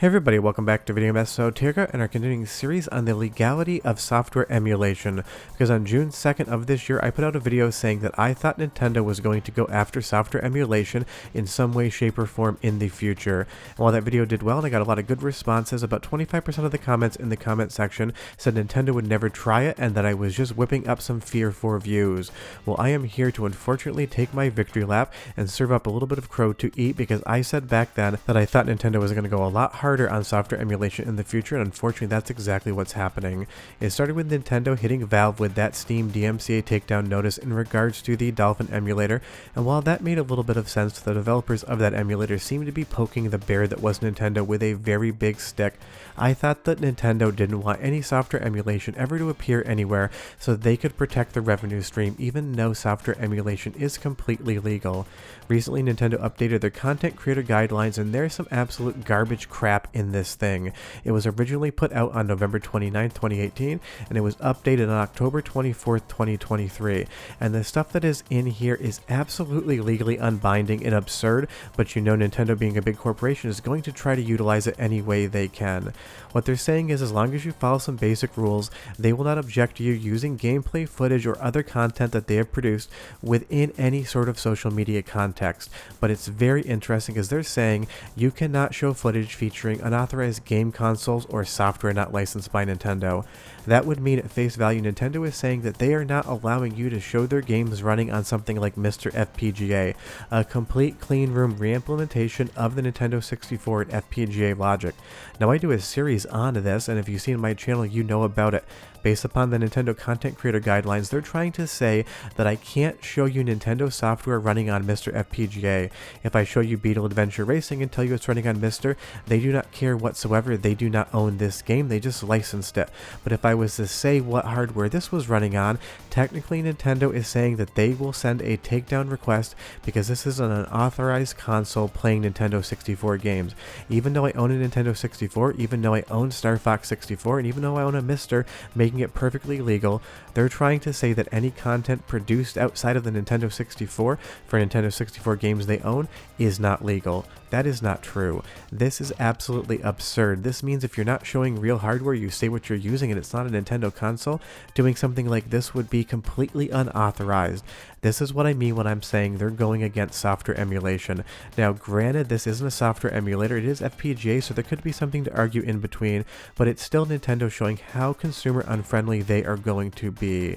Hey everybody, welcome back to Video Esoterica and our continuing series on the legality of software emulation. Because on June 2nd of this year, I put out a video saying that I thought Nintendo was going to go after software emulation in some way, shape, or form in the future. And while that video did well and I got a lot of good responses, about 25% of the comments in the comment section said Nintendo would never try it and that I was just whipping up some fear for views. Well, I am here to unfortunately take my victory lap and serve up a little bit of crow to eat, because I said back then that I thought Nintendo was going to go a lot harder on software emulation in the future, and unfortunately that's exactly what's happening. It started with Nintendo hitting Valve with that Steam DMCA takedown notice in regards to the Dolphin Emulator, and while that made a little bit of sense, the developers of that emulator seemed to be poking the bear that was Nintendo with a very big stick. I thought that Nintendo didn't want any software emulation ever to appear anywhere so they could protect the revenue stream, even though software emulation is completely legal. Recently, Nintendo updated their content creator guidelines, and there's some absolute garbage crap in this thing. It was originally put out on November 29, 2018, and it was updated on October 24th, 2023. And the stuff that is in here is absolutely legally unbinding and absurd, but you know Nintendo, being a big corporation, is going to try to utilize it any way they can. What they're saying is, as long as you follow some basic rules, they will not object to you using gameplay footage or other content that they have produced within any sort of social media context. But it's very interesting, because they're saying you cannot show footage featuring unauthorized game consoles or software not licensed by Nintendo. That would mean, at face value, Nintendo is saying that they are not allowing you to show their games running on something like Mr. FPGA, a complete clean room reimplementation of the Nintendo 64 and FPGA logic. Now, I do a series on this, and if you've seen my channel, you know about it. Based upon the Nintendo content creator guidelines, they're trying to say that I can't show you Nintendo software running on Mr. FPGA. If I show you Beetle Adventure Racing and tell you it's running on Mr., they do not care whatsoever. They do not own this game, they just licensed it. But if I was to say what hardware this was running on, technically Nintendo is saying that they will send a takedown request, because this is an unauthorized console playing Nintendo 64 games. Even though I own a Nintendo 64, even though I own Star Fox 64, and even though I own a Mr., making it perfectly legal, they're trying to say that any content produced outside of the Nintendo 64 for Nintendo 64 games they own is not legal. That is not true. This is absolutely absurd. This means if you're not showing real hardware, you say what you're using, and it's not a Nintendo console, doing something like this would be completely unauthorized. This is what I mean when I'm saying they're going against software emulation. Now, granted, this isn't a software emulator, it is FPGA, so there could be something to argue in between, but it's still Nintendo showing how consumer unfriendly they are going to be.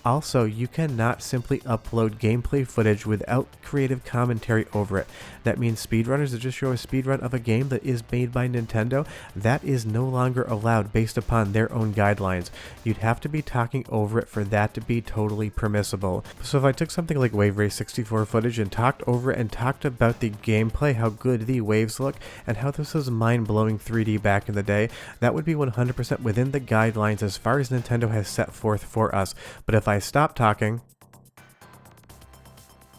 Also, you cannot simply upload gameplay footage without creative commentary over it. That means speedrunners that just show a speedrun of a game that is made by Nintendo, that is no longer allowed based upon their own guidelines. You'd have to be talking over it for that to be totally permissible. So if I took something like Wave Race 64 footage and talked over it and talked about the gameplay, how good the waves look, and how this was mind-blowing 3D back in the day, that would be 100% within the guidelines as far as Nintendo has set forth for us. But if I stop talking,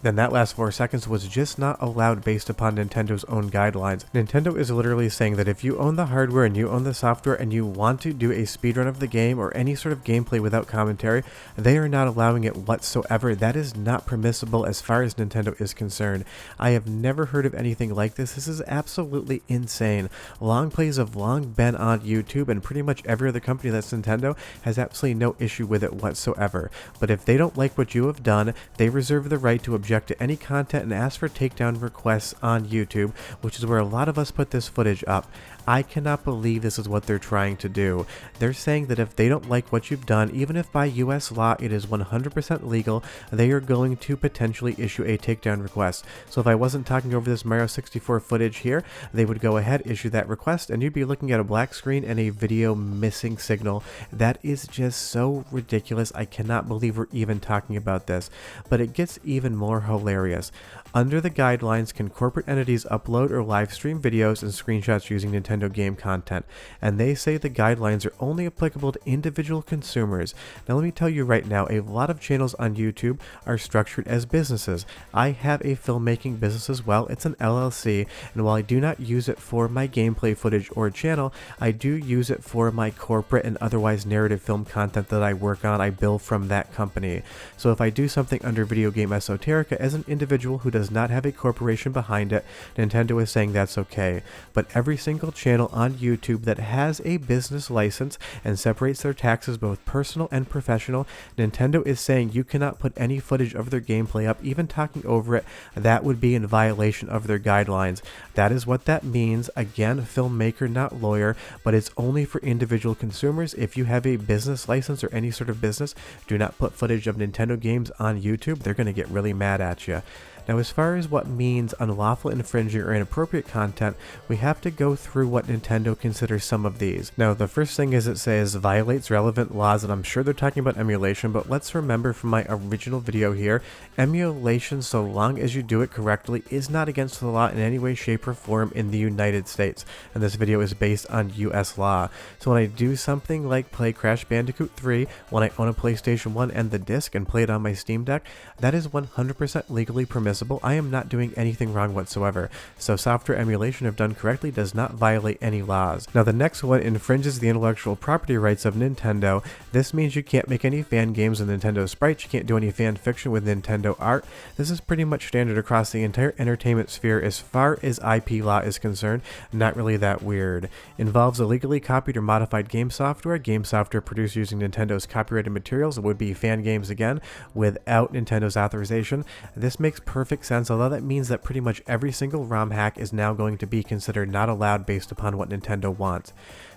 then that last 4 seconds was just not allowed based upon Nintendo's own guidelines. Nintendo is literally saying that if you own the hardware and you own the software and you want to do a speedrun of the game or any sort of gameplay without commentary, they are not allowing it whatsoever. That is not permissible as far as Nintendo is concerned. I have never heard of anything like this. This is absolutely insane. Long plays have long been on YouTube, and pretty much every other company that's Nintendo has absolutely no issue with it whatsoever. But if they don't like what you have done, they reserve the right to object to any content and ask for takedown requests on YouTube, which is where a lot of us put this footage up. I cannot believe this is what they're trying to do. They're saying that if they don't like what you've done, even if by US law it is 100% legal, they are going to potentially issue a takedown request. So if I wasn't talking over this Mario 64 footage here, they would go ahead, issue that request, and you'd be looking at a black screen and a video missing signal. That is just so ridiculous. I cannot believe we're even talking about this. But it gets even more hilarious. Under the guidelines, can corporate entities upload or live stream videos and screenshots using Nintendo game content? And they say the guidelines are only applicable to individual consumers. Now let me tell you right now, a lot of channels on YouTube are structured as businesses. I have a filmmaking business as well. It's an LLC, and while I do not use it for my gameplay footage or channel, I do use it for my corporate and otherwise narrative film content that I work on. I bill from that company. So if I do something under Video Game Esoterica, Tirka, as an individual who does not have a corporation behind it, Nintendo is saying that's okay. But every single channel on YouTube that has a business license and separates their taxes both personal and professional, Nintendo is saying you cannot put any footage of their gameplay up, even talking over it. That would be in violation of their guidelines. That is what that means. Again, filmmaker, not lawyer, but it's only for individual consumers. If you have a business license or any sort of business, do not put footage of Nintendo games on YouTube. They're going to get really mad at you. Now, as far as what means unlawful, infringing, or inappropriate content, we have to go through what Nintendo considers some of these. Now, the first thing is it says violates relevant laws, and I'm sure they're talking about emulation, but let's remember from my original video here, emulation, so long as you do it correctly, is not against the law in any way, shape, or form in the United States, and this video is based on US law. So when I do something like play Crash Bandicoot 3, when I own a PlayStation 1 and the disc and play it on my Steam Deck, that is 100% legally permissible. I am not doing anything wrong whatsoever, so software emulation, if done correctly, does not violate any laws. Now, the next one infringes the intellectual property rights of Nintendo. This means you can't make any fan games with Nintendo sprites, you can't do any fan fiction with Nintendo art. This is pretty much standard across the entire entertainment sphere as far as IP law is concerned, not really that weird. Involves illegally copied or modified game software produced using Nintendo's copyrighted materials would be fan games again, without Nintendo's authorization. This makes perfect sense, although that means that pretty much every single ROM hack is now going to be considered not allowed based upon what Nintendo wants.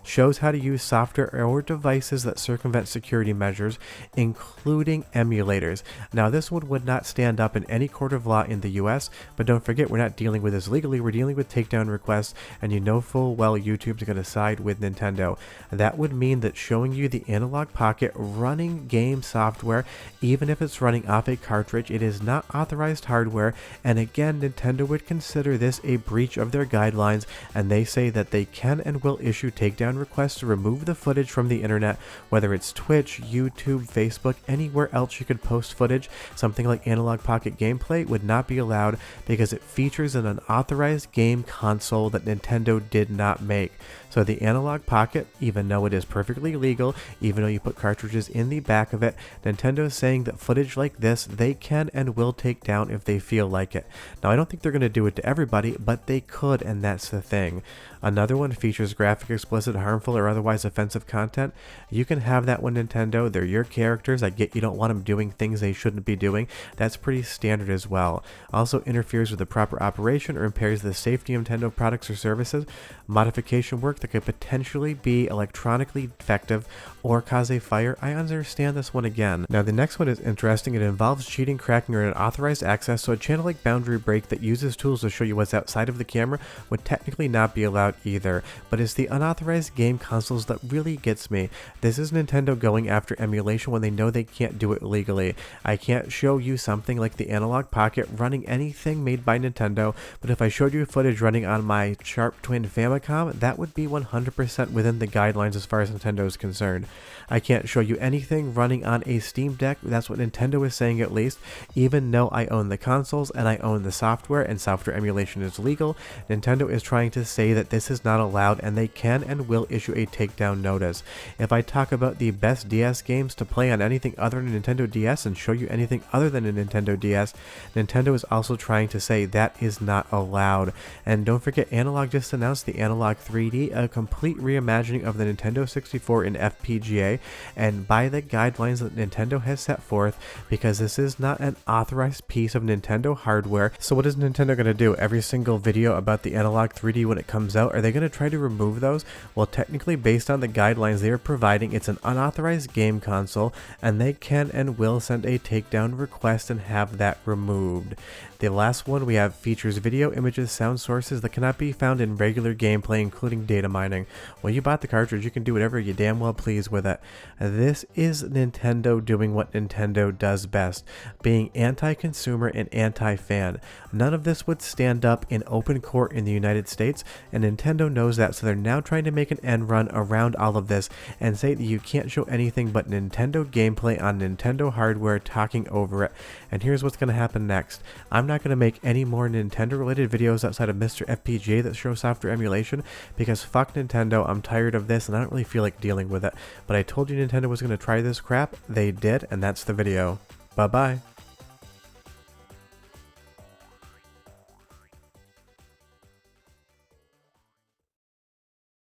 Shows how to use software or devices that circumvent security measures, including emulators. Now, this one would not stand up in any court of law in the US, but don't forget, we're not dealing with this legally, we're dealing with takedown requests, and you know full well YouTube's going to side with Nintendo. That would mean that showing you the Analog Pocket running game software, even if it's running off a cartridge, it is not authorized hardware, and again, Nintendo would consider this a breach of their guidelines, and they say that they can and will issue takedown requests to remove the footage from the internet, whether it's Twitch, YouTube, Facebook, anywhere else you could post footage. Something like Analog Pocket gameplay would not be allowed because it features an unauthorized game console that Nintendo did not make. So the Analog Pocket, even though it is perfectly legal, even though you put cartridges in the back of it, Nintendo is saying that footage like this they can and will take down if they feel like it. Now, I don't think they're going to do it to everybody, but they could, and that's the thing. Another one features graphic, explicit, harmful, or otherwise offensive content. You can have that one, Nintendo. They're your characters. I get you don't want them doing things they shouldn't be doing. That's pretty standard as well. Also interferes with the proper operation or impairs the safety of Nintendo products or services. Modification work that could potentially be electronically defective or cause a fire. I understand this one again. Now, the next one is interesting. It involves cheating, cracking, or unauthorized access. So a channel like Boundary Break that uses tools to show you what's outside of the camera would technically not be allowed either. But it's the unauthorized game consoles that really gets me. This is Nintendo going after emulation when they know they can't do it legally. I can't show you something like the Analog Pocket running anything made by Nintendo, but if I showed you footage running on my Sharp Twin Famicom, that would be 100% within the guidelines as far as Nintendo is concerned. I can't show you anything running on a Steam Deck. That's what Nintendo is saying, at least. Even though I own the consoles and I own the software and software emulation is legal, Nintendo is trying to say that this is not allowed and they can and will issue a takedown notice. If I talk about the best DS games to play on anything other than a Nintendo DS and show you anything other than a Nintendo DS, Nintendo is also trying to say that is not allowed. And don't forget, Analog just announced the Analog 3D, a complete reimagining of the Nintendo 64 in FPGA, and by the guidelines that Nintendo has set forth, because this is not an authorized piece of Nintendo hardware. So what is Nintendo going to do? Every single video about the Analog 3D when it comes out, are they going to try to remove those? Well, technically, based on the guidelines they are providing, it's an unauthorized game console, and they can and will send a takedown request and have that removed. The last one we have features video, images, sound sources that cannot be found in regular gameplay, including data mining. Well, you bought the cartridge, you can do whatever you damn well please with it. This is Nintendo doing what Nintendo does best, being anti-consumer and anti-fan. None of this would stand up in open court in the United States, and Nintendo knows that, so they're now trying to make an end run around all of this and say that you can't show anything but Nintendo gameplay on Nintendo hardware talking over it. And here's what's going to happen next. I'm not going to make any more Nintendo related videos outside of Mr. FPGA that show software emulation, because fuck Nintendo, I'm tired of this and I don't really feel like dealing with it. But I told you Nintendo was going to try this crap, they did, and that's the video. Bye bye.